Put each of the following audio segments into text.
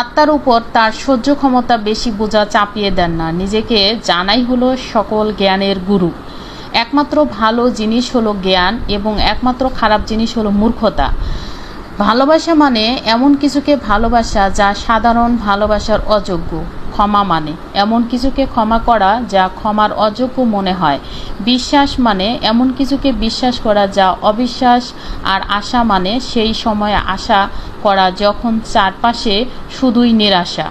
আত্মার উপর তার সহ্য ক্ষমতা বেশি বোঝা চাপিয়ে দেন না। নিজেকে জানাই হলো সকল জ্ঞানের গুরু। একমাত্র ভালো জিনিস হলো জ্ঞান এবং একমাত্র খারাপ জিনিস হলো মূর্খতা। ভালোবাসা মানে এমন কিছুকে ভালোবাসা যা সাধারণ ভালোবাসার অযোগ্য। ক্ষমা মানে এমন কিছুকে ক্ষমা করা যা ক্ষমার অযোগ্য মনে হয়। বিশ্বাস মানে এমন কিছুকে বিশ্বাস করা যা অবিশ্বাস। আর আশা মানে সেই সময় আশা করা যখন চারপাশে শুধুই নিরাশা।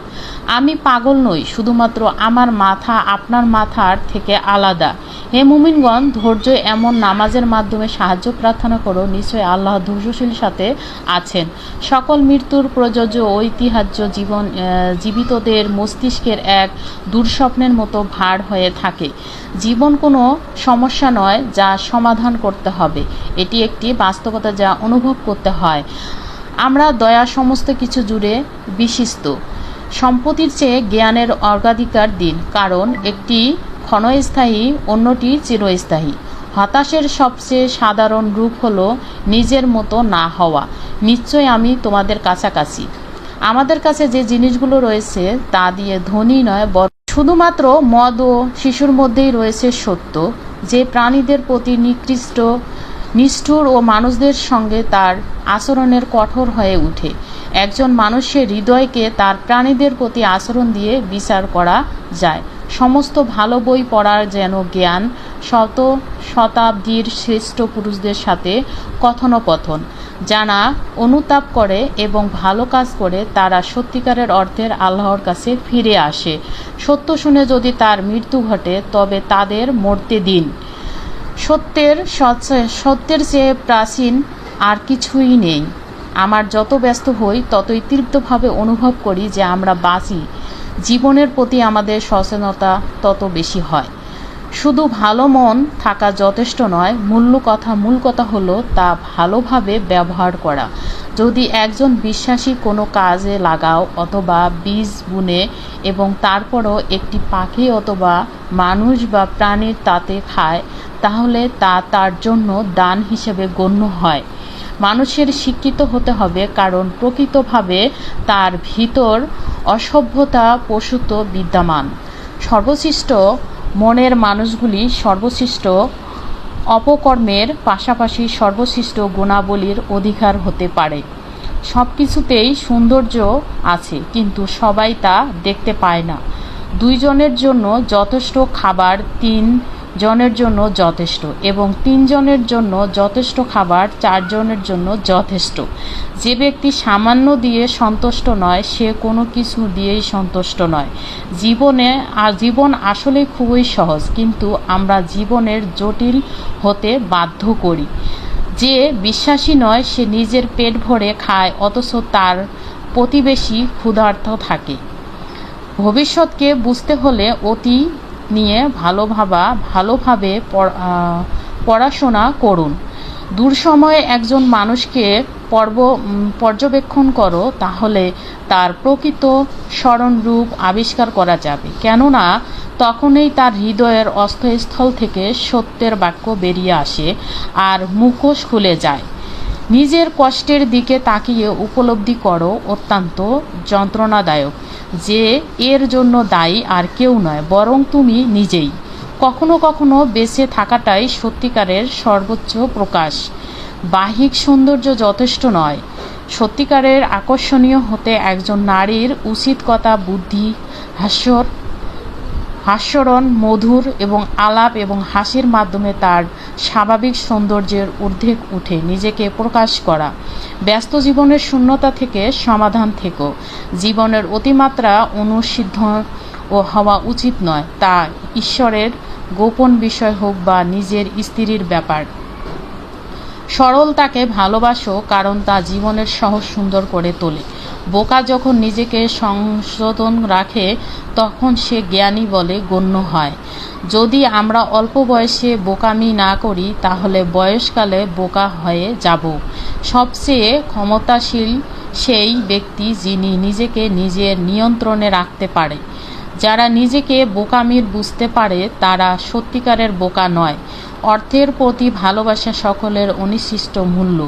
আমি পাগল নই, শুধুমাত্র আমার মাথা আপনার মাথার থেকে আলাদা। হে মুমিনগণ, ধৈর্য এমন নামাজের মাধ্যমে সাহায্য প্রার্থনা করো, নিশ্চয় আল্লাহ ধৈর্যশীল সাথে আছেন। সকল মৃত্যুর প্রযোজ্য ঐতিহ্য জীবিতদের মস্তিষ্কের এক দুঃস্বপ্নের মতো ভার হয়ে থাকে। জীবন কোনো সমস্যা নয় যা সমাধান করতে হবে, এটি একটি বাস্তবতা যা অনুভব করতে হয়। আমরা দয়া সমস্ত কিছু জুড়ে বিশিষ্ট। সম্পত্তির চেয়ে জ্ঞানের অগ্রাধিকার দিন, কারণ একটি ক্ষণস্থায়ী, অন্যটি চিরস্থায়ী। হতাশের সবচেয়ে সাধারণ রূপ হলো নিজের মতো না হওয়া। নিশ্চয় আমি তোমাদের কাছাকাছি। আমাদের কাছে যে জিনিসগুলো রয়েছে তা দিয়ে ধনী নয়, বরং শুধুমাত্র মদ ও শিশুর মধ্যেই রয়েছে সত্য, যে প্রাণীদের প্রতি নিষ্ঠুর ও মানুষদের সঙ্গে তার আচরণের কঠোর হয়ে ওঠে। একজন মানুষের হৃদয়কে তার প্রাণীদের প্রতি আচরণ দিয়ে বিচার করা যায়। সমস্ত ভালো বই পড়ার যেন জ্ঞান, শতাব্দীর শ্রেষ্ঠ পুরুষদের সাথে কথোপকথন। যারা অনুতাপ করে এবং ভালো কাজ করে তারা সত্যিকারের অর্থের আল্লাহর কাছে ফিরে আসে। সত্য শুনে যদি তার মৃত্যু ঘটে তবে তাদের মরতে দিন। সত্যের চেয়ে প্রাচীন আর কিছুই নেই। আমরা যত ব্যস্ত হই ততই তীব্রভাবে অনুভব করি যে আমরা বাঁচি। জীবনের প্রতি আমাদের সচেতনতা তত বেশি হয়। শুধু ভালো মন থাকা যথেষ্ট নয়, মূল কথা হলো তা ভালোভাবে ব্যবহার করা। যদি একজন বিশ্বাসী কোনো কাজে লাগাও অথবা বীজ বুনে এবং তারপরও একটি পাখি অথবা মানুষ বা প্রাণীর তাতে খায়, তাহলে তা তার জন্য দান হিসেবে গণ্য হয়। মানুষের শিক্ষিত হতে হবে, কারণ প্রকৃতভাবে তার ভিতর অসভ্যতা পশুত্ব বিদ্যমান। সর্বশ্রেষ্ঠ মনের মানুষগুলি সর্বশ্রেষ্ঠ অপকর্মের পাশাপাশি সর্বশ্রেষ্ঠ গুণাবলীর অধিকার হতে পারে। সব কিছুতেই সৌন্দর্য আছে, কিন্তু সবাই তা দেখতে পায় না। 2 জনের জন্য যথেষ্ট খাবার 3 জনের জন্য যথেষ্ট, এবং 3 জনের জন্য যথেষ্ট খাবার 4 জনের জন্য যথেষ্ট। যে ব্যক্তি সামান্য দিয়ে সন্তুষ্ট নয়, সে কোনো কিছু দিয়েই সন্তুষ্ট নয়। জীবন আসলে খুবই সহজ, কিন্তু আমরা জীবনের জটিল হতে বাধ্য করি। যে বিশ্বাসী নয় সে নিজের পেট ভরে খায়, অথচ তার প্রতিবেশী ক্ষুধার্ত থাকে। ভবিষ্যৎকে বুঝতে হলে অতি নিয়ে ভালোভাবে পড়াশোনা করুন। দুঃসময়ে একজন মানুষকে পর্যবেক্ষণ করো, তাহলে তার প্রকৃত স্মরণরূপ আবিষ্কার করা যাবে। কেননা তখনই তার হৃদয়ের অস্থস্থল থেকে সত্যের বাক্য বেরিয়ে আসে আর মুখোশ খুলে যায়। নিজের কষ্টের দিকে তাকিয়ে উপলব্ধি করো অত্যন্ত যন্ত্রণাদায়ক যে এর জন্য দায়ী আর কেউ নয়, বরং তুমি নিজেই। কখনো কখনো বেঁচে থাকাটাই সত্যিকারের সর্বোচ্চ প্রকাশ। বাহ্যিক সৌন্দর্য যথেষ্ট নয়। সত্যিকারের আকর্ষণীয় হতে একজন নারীর উচিত কথা, বুদ্ধি, হাস্যরণ, মধুর এবং আলাপ এবং হাসির মাধ্যমে তার স্বাভাবিক সৌন্দর্যের ঊর্ধ্বে উঠে নিজেকে প্রকাশ করা। ব্যস্ত জীবনের শূন্যতা থেকে সমাধান থেকো। জীবনের অতিমাত্রা অনুসিদ্ধ ও হওয়া উচিত নয়, তা ঈশ্বরের গোপন বিষয় হোক বা নিজের স্ত্রীর ব্যাপার। সরলতাকে ভালোবাসো, কারণ তা জীবনের সহজ সুন্দর করে তোলে। বোকা যখন নিজেকে সংশোধন রাখে তখন সে জ্ঞানী বলে গণ্য হয়। যদি আমরা অল্প বয়সে বোকামি না করি তাহলে বয়সকালে বোকা হয়ে যাব। সবচেয়ে ক্ষমতাশীল সেই ব্যক্তি যিনি নিজেকে নিজের নিয়ন্ত্রণে রাখতে পারে। যারা নিজেকে বোকামির বুঝতে পারে তারা সত্যিকারের বোকা নয়। অর্থের প্রতি ভালোবাসা সকলের অনির্দিষ্ট মূল্য।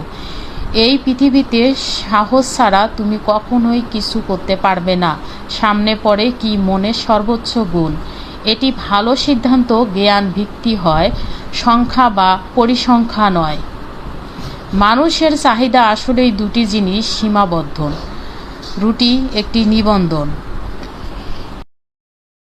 এই পৃথিবীতে সাহস ছাড়া তুমি কখনোই কিছু করতে পারবে না। সামনে পড়ে কি মনের সর্বোচ্চ গুণ। এটি ভালো সিদ্ধান্ত জ্ঞান ভিত্তি হয়, সংখ্যা বা পরিসংখ্যা নয়। মানুষের চাহিদা আসলেই দুটি জিনিস সীমাবদ্ধ। রুটি একটি নিবন্ধন,